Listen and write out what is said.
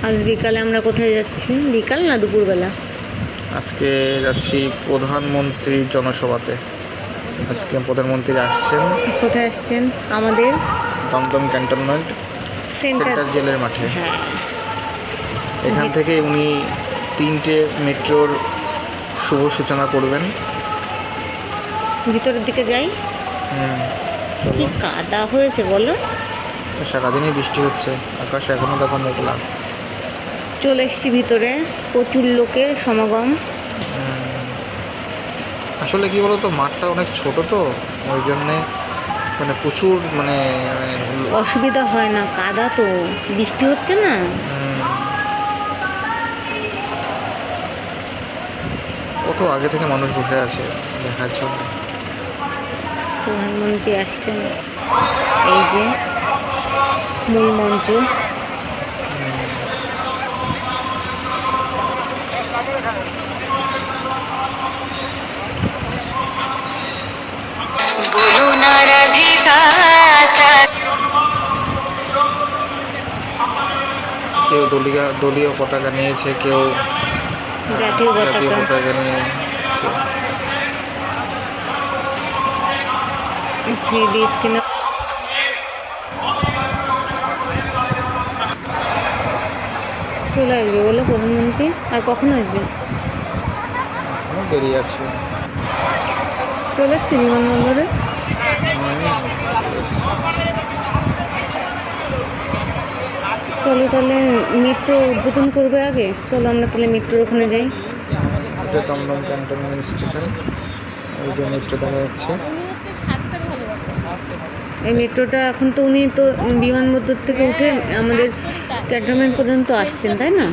আজ বিকালে আমরা কোথায় যাচ্ছি? বিকাল না দুপুরবেলা? আজকে যাচ্ছি প্রধানমন্ত্রীর জনসভাতে। আজকে প্রধানমন্ত্রী আসছেন কোথায় আসছেন? আমাদের দমদম ক্যান্টনমেন্ট সেন্টার সেন্ট্রাল জেলের মাঠে। হ্যাঁ, এখান থেকে উনি 3টে মেট্রোর শুভ সূচনা করবেন। ভিতরের দিকে যাই। কি চলো। কাদা হয়েছে বলো। সারাদিনই বৃষ্টি হচ্ছে, আকাশ এখনও দেখো মেঘলা। চলে এসছি ভিতরে, প্রচুর লোকের সমাগম। আসলে কি বলতো, মাঠটা অনেক ছোট তো, ওই জন্যে মানে প্রচুর মানে অসুবিধা হয় না, কাদা তো, বৃষ্টি হচ্ছে না। কত আগে থেকে মানুষ বসে আছে দেখার জন্য। প্রধানমন্ত্রী আসছেন, এই যে মূল মঞ্চ। কেউ দলীয় পতাকা নিয়েছে, কেউ জাতীয় পতাকা নিয়েছে। 3D স্ক্রিনে চলে আসবে বলো প্রধানমন্ত্রী। আর কখন আসবে? এখনো দেরি আছে। চলে এসছি বিমানবন্দরে। চলো তাহলে, মেট্রো উদ্বোধন করবে আগে, চলো আমরা তাহলে মেট্রোর ওখানে যাই। এটা দমদম ক্যান্টনমেন্ট স্টেশন, ওই যে মেট্রো দেখা যাচ্ছে। এই মেট্রোটা এখন তো উনি তো বিমানবন্দর থেকে উঠে আমাদের ক্যান্টনমেন্ট পর্যন্ত আসছেন, তাই না?